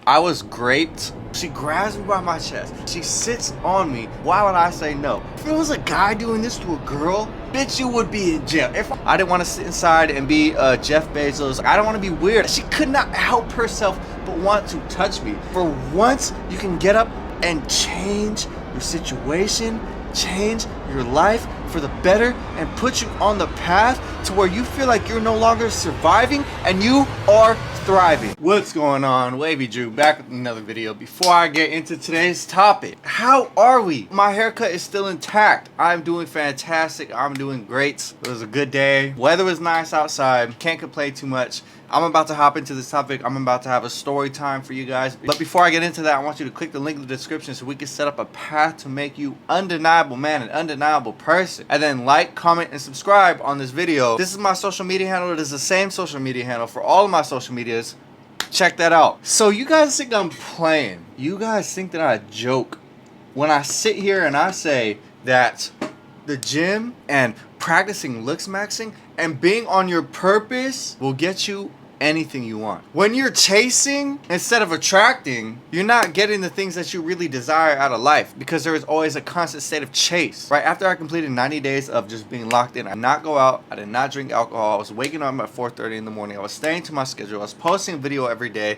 I was graped. She grabs me by my chest. She sits on me. Why would I say no? If it was a guy doing this to a girl, bitch, you would be in jail. If I didn't want to sit inside and be Jeff Bezos, I don't want to be weird. She could not help herself but want to touch me. For once, you can get up and change your situation, change your life for the better, and put you on the path to where you feel like you're no longer surviving and you are thriving. What's going on? Wavy Drew back with another video. Before I get into today's topic, how are we? My haircut is still intact. I'm doing fantastic. I'm doing great. It was a good day. Weather was nice outside. Can't complain too much. I'm about to hop into this topic. I'm about to have a story time for you guys. But before I get into that, I want you to click the link in the description so we can set up a path to make you undeniable man, an undeniable person. And then like, comment, and subscribe on this video. This is my social media handle. It is the same social media handle for all of my social medias. Check that out. So you guys think I'm playing. You guys think that I joke when I sit here and I say that the gym and practicing looks maxing and being on your purpose will get you anything you want. When you're chasing instead of attracting, you're not getting the things that you really desire out of life, because there is always a constant state of chase. Right after I completed 90 days of just being locked in, I did not go out, I did not drink alcohol, I was waking up at 4:30 in the morning, I was staying to my schedule, I was posting a video every day,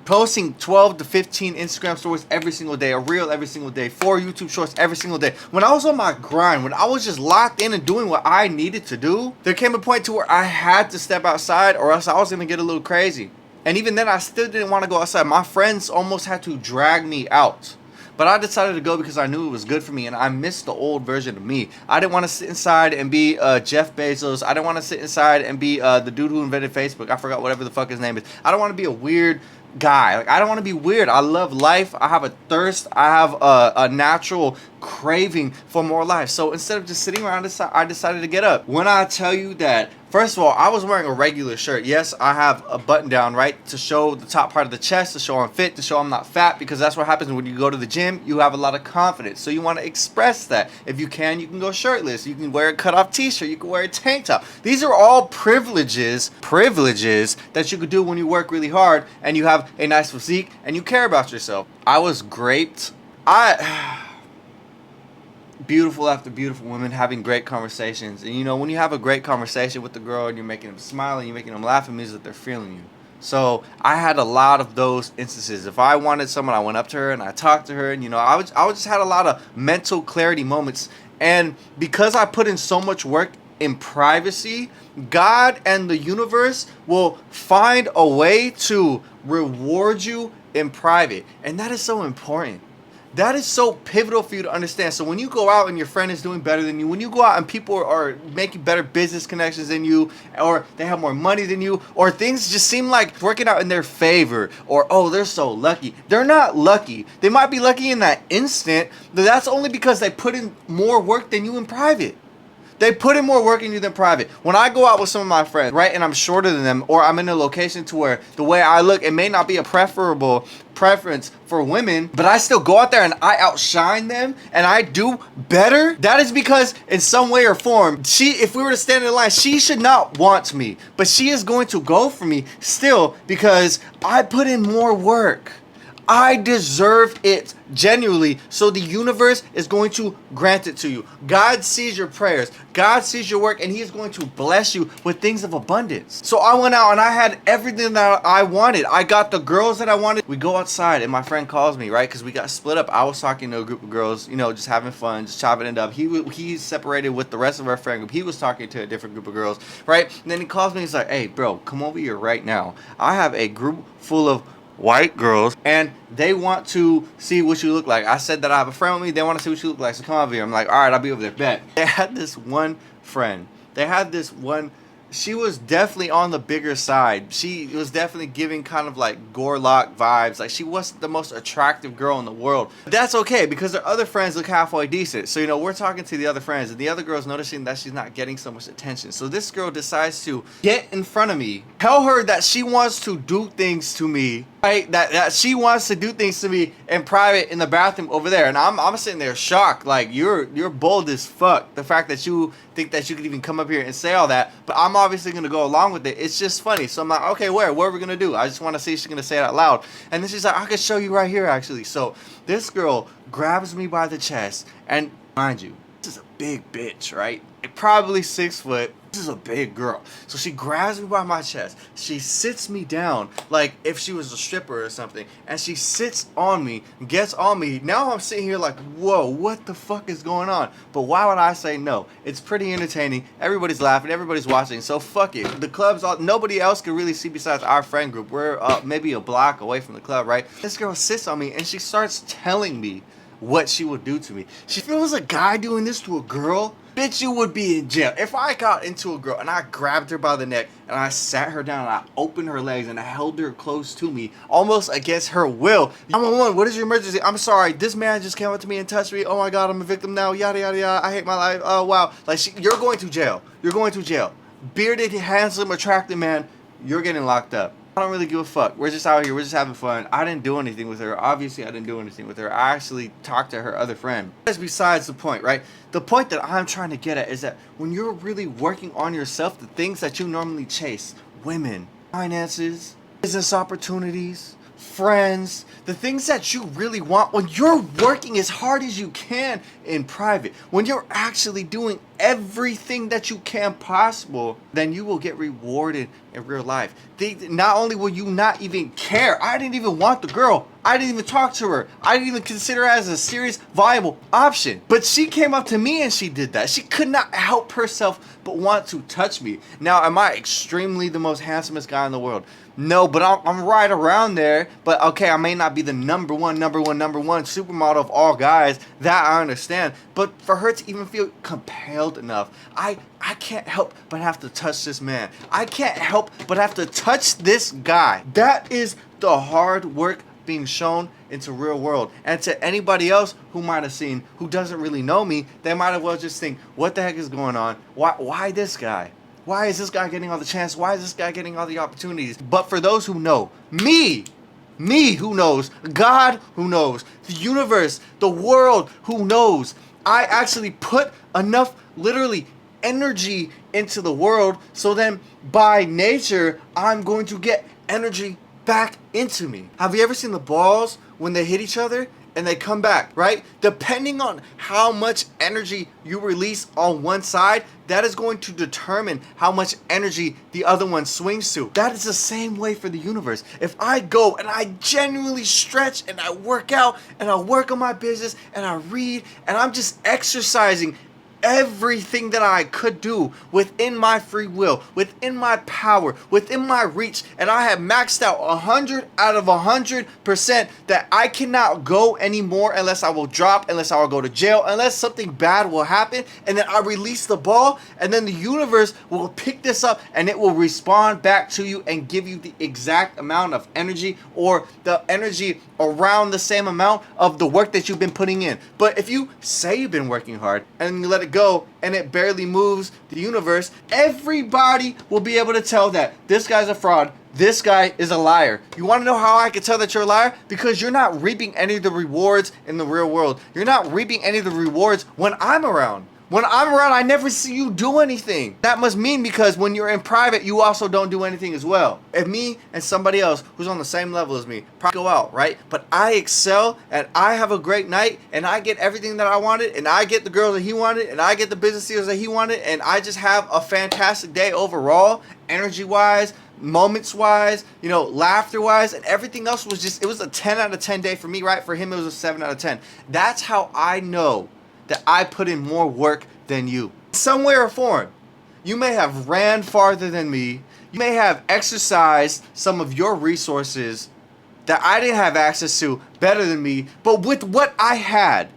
posting 12 to 15 Instagram stories every single day, a reel every single day, 4 YouTube shorts every single day. When I was on my grind, when I was just locked in and doing what I needed to do, there came a point to where I had to step outside or else I was going to get a little crazy. And even then, I still didn't want to go outside. My friends almost had to drag me out. But I decided to go because I knew it was good for me, and I missed the old version of me. I didn't want to sit inside and be Jeff Bezos. I didn't want to sit inside and be the dude who invented Facebook. I forgot whatever the fuck his name is. I don't want to be a weird guy. Like, I don't want to be weird. I love life. I have a thirst. I have a natural craving for more life. So instead of just sitting around, I decided to get up. When I tell you that, first of all, I was wearing a regular shirt. Yes, I have a button down, right, to show the top part of the chest, to show I'm fit, to show I'm not fat, because that's what happens when you go to the gym. You have a lot of confidence, so you want to express that. If you can go shirtless. You can wear a cut-off t-shirt. You can wear a tank top. These are all privileges that you could do when you work really hard and you have a nice physique and you care about yourself. I was graped. Beautiful after beautiful women, having great conversations. And you know, when you have a great conversation with the girl and you're making them smile and you're making them laugh, it means that they're feeling you. So I had a lot of those instances. If I wanted someone, I went up to her and I talked to her, and you know, I just had a lot of mental clarity moments. And because I put in so much work in privacy, God and the universe will find a way to reward you in private. And that is so important. That is so pivotal for you to understand. So when you go out and your friend is doing better than you, when you go out and people are making better business connections than you, or they have more money than you, or things just seem like working out in their favor, or oh, they're so lucky. They're not lucky. They might be lucky in that instant, but that's only because they put in more work than you in private. They put in more work in you than private. When I go out with some of my friends, right, and I'm shorter than them, or I'm in a location to where the way I look, it may not be a preference for women, but I still go out there and I outshine them and I do better. That is because in some way or form, if we were to stand in line, she should not want me, but she is going to go for me still because I put in more work. I deserve it genuinely, so the universe is going to grant it to you. God sees your prayers, God sees your work, and he is going to bless you with things of abundance. So I went out and I had everything that I wanted. I got the girls that I wanted. We go outside and my friend calls me, right, because we got split up. I was talking to a group of girls, you know, just having fun, just chopping it up. He's separated with the rest of our friend group. He was talking to a different group of girls, right? And then he calls me, he's like, hey bro, come over here right now. I have a group full of white girls and they want to see what you look like. I said that I have a friend with me. They want to see what you look like, so come over here. I'm like, all right, I'll be over there. Bet. They had this one friend. She was definitely on the bigger side. She was definitely giving kind of like Gorlock vibes. Like, she wasn't the most attractive girl in the world. But that's okay, because her other friends look halfway decent. So, you know, we're talking to the other friends, and the other girl's noticing that she's not getting so much attention. So this girl decides to get in front of me, tell her that she wants to do things to me right? That she wants to do things to me in private in the bathroom over there, and I'm sitting there shocked, like you're bold as fuck. The fact that you think that you could even come up here and say all that, but I'm obviously gonna go along with it. It's just funny. So I'm like, okay, what are we gonna do? I just want to see if she's gonna say it out loud, and then she's like, I can show you right here actually. So this girl grabs me by the chest, and mind you, this is a big bitch, right? Probably 6 foot. This is a big girl. So she grabs me by my chest. She sits me down like if she was a stripper or something. And she sits on me, gets on me. Now I'm sitting here like, whoa, what the fuck is going on? But why would I say no? It's pretty entertaining. Everybody's laughing. Everybody's watching. So fuck it. The club's all, nobody else can really see besides our friend group. We're maybe a block away from the club, right? This girl sits on me and she starts telling me what she would do to me. If it was a guy doing this to a girl, bitch, you would be in jail. If I got into a girl and I grabbed her by the neck and I sat her down and I opened her legs and I held her close to me, almost against her will. 911, what is your emergency? I'm sorry, this man just came up to me and touched me. Oh my God, I'm a victim now. Yada, yada, yada. I hate my life. Oh, wow. Like, you're going to jail. You're going to jail. Bearded, handsome, attractive man, you're getting locked up. I don't really give a fuck. We're just out here. We're just having fun. I didn't do anything with her. Obviously, I didn't do anything with her. I actually talked to her other friend. That's besides the point, right? The point that I'm trying to get at is that when you're really working on yourself, the things that you normally chase, women, finances, business opportunities, friends, the things that you really want, when you're working as hard as you can in private, when you're actually doing everything that you can possible, then you will get rewarded in real life. Not only will you not even care, I didn't even want the girl, I didn't even talk to her, I didn't even consider her as a serious viable option, but she came up to me and she did that. She could not help herself but want to touch me. Now, am I extremely the most handsomest guy in the world? No, but I'm right around there. But okay, I may not be the number one supermodel of all guys. That I understand. But for her to even feel compelled enough, I can't help but have to touch this man. I can't help but have to touch this guy. That is the hard work being shown into real world. And to anybody else who might have seen, who doesn't really know me, they might as well just think, what the heck is going on? Why this guy? Why is this guy getting all the chance? Why is this guy getting all the opportunities? But for those who know, me who knows, God who knows, the universe, the world who knows, I actually put enough literally energy into the world, so then by nature, I'm going to get energy back into me. Have you ever seen the balls when they hit each other? And they come back, right? Depending on how much energy you release on one side, that is going to determine how much energy the other one swings to. That is the same way for the universe. If I go and I genuinely stretch and I work out and I work on my business and I read and I'm just exercising everything that I could do within my free will, within my power, within my reach, and I have maxed out 100 out of 100% that I cannot go anymore unless I will drop, unless I will go to jail, unless something bad will happen, and then I release the ball, and then the universe will pick this up and it will respond back to you and give you the exact amount of energy, or the energy around the same amount of the work that you've been putting in. But if you say you've been working hard and you let it go and it barely moves the universe, everybody will be able to tell that this guy's a fraud, this guy is a liar. You want to know how I can tell that you're a liar? Because you're not reaping any of the rewards in the real world. You're not reaping any of the rewards when I'm around. When I'm around, I never see you do anything. That must mean because when you're in private, you also don't do anything as well. If me and somebody else who's on the same level as me probably go out, right? But I excel and I have a great night and I get everything that I wanted and I get the girls that he wanted and I get the business deals that he wanted and I just have a fantastic day overall, energy-wise, moments-wise, you know, laughter-wise, and everything else was just, it was a 10 out of 10 day for me, right? For him, it was a 7 out of 10. That's how I know that I put in more work than you. Some way or form. You may have ran farther than me. You may have exercised some of your resources that I didn't have access to better than me. But with what I had,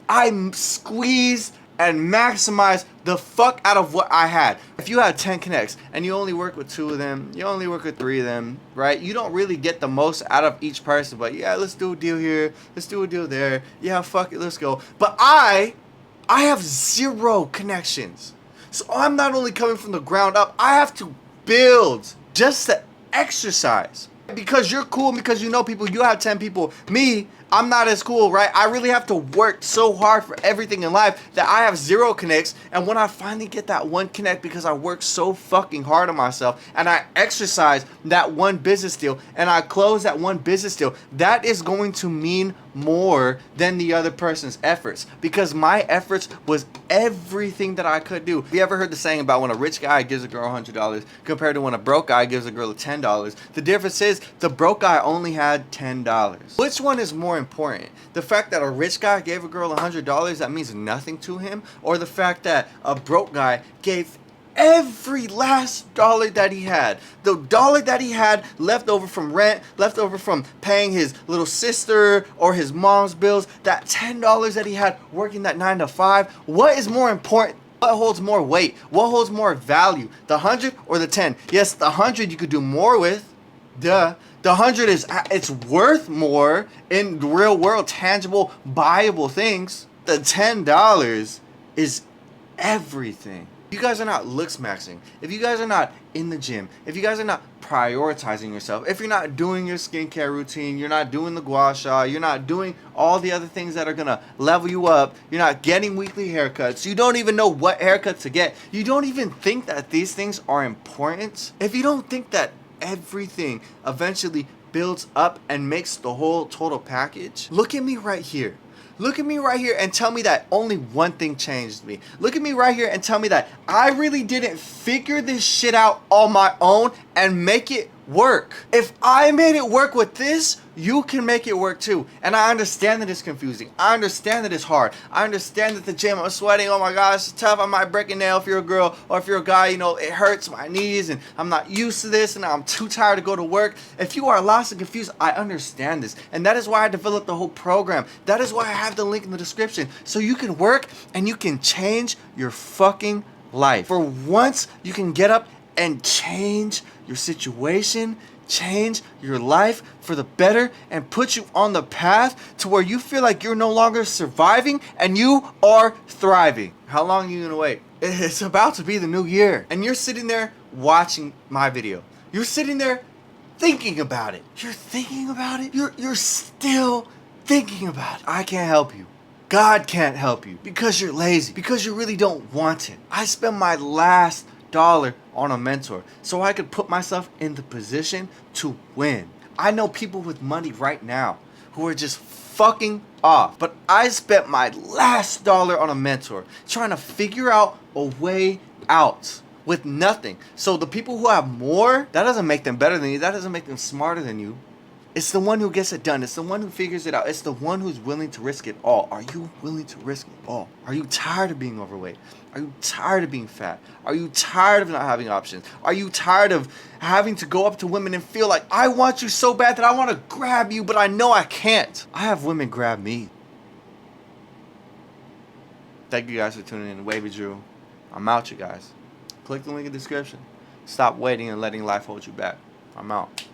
I squeezed and maximized the fuck out of what I had. If you had 10 connects and you only work with 2 of them, you only work with 3 of them, right? You don't really get the most out of each person, but yeah, let's do a deal here, let's do a deal there, yeah, fuck it, let's go. But I have 0 connections. So I'm not only coming from the ground up, I have to build just to exercise. Because you're cool, because you know people, you have 10 people. Me, I'm not as cool, right? I really have to work so hard for everything in life that I have 0 connects. And when I finally get that one connect, because I work so fucking hard on myself and I exercise that one business deal and I close that one business deal, that is going to mean more than the other person's efforts, because my efforts was everything that I could do. Have you ever heard the saying about when a rich guy gives a girl $100 compared to when a broke guy gives a girl $10? The difference is the broke guy only had $10. Which one is more important? The fact that a rich guy gave a girl $100 that means nothing to him, or the fact that a broke guy gave every last dollar that he had, the dollar that he had left over from rent, left over from paying his little sister or his mom's bills, that $10 that he had working that 9 to 5? What is more important? What holds more weight? What holds more value? The 100 or the 10? Yes, the 100 you could do more with. Duh. The 100 it's worth more in the real world, tangible, buyable things. The $10 is everything. If you guys are not looks maxing, if you guys are not in the gym, if you guys are not prioritizing yourself, if you're not doing your skincare routine, you're not doing the gua sha, you're not doing all the other things that are gonna level you up, you're not getting weekly haircuts, you don't even know what haircut to get, you don't even think that these things are important, if you don't think that everything eventually builds up and makes the whole total package, look at me right here. Look at me right here and tell me that only one thing changed me. Look at me right here and tell me that I really didn't figure this shit out on my own and make it work. If I made it work with this, you can make it work too. And I understand that it's confusing. I understand that it's hard. I understand that the gym, I'm sweating, oh my gosh, it's tough. I might break a nail if you're a girl, or if you're a guy, you know, it hurts my knees and I'm not used to this and I'm too tired to go to work. If you are lost and confused, I understand this. And that is why I developed the whole program. That is why I have the link in the description. So you can work and you can change your fucking life. For once, you can get up and change your situation, change your life for the better, and put you on the path to where you feel like you're no longer surviving and you are thriving. How long are you gonna wait? It's about to be the new year, and you're sitting there watching my video. You're sitting there thinking about it. You're thinking about it. You're still thinking about it. I can't help you. God can't help you because you're lazy, because you really don't want it. I spend my last dollar on a mentor so I could put myself in the position to win. I know people with money right now who are just fucking off, but I spent my last dollar on a mentor trying to figure out a way out with nothing. So the people who have more, that doesn't make them better than you, that doesn't make them smarter than you. It's the one who gets it done. It's the one who figures it out. It's the one who's willing to risk it all. Are you willing to risk it all? Are you tired of being overweight? Are you tired of being fat? Are you tired of not having options? Are you tired of having to go up to women and feel like, I want you so bad that I want to grab you, but I know I can't? I have women grab me. Thank you guys for tuning in to Madredrew. I'm out, you guys. Click the link in the description. Stop waiting and letting life hold you back. I'm out.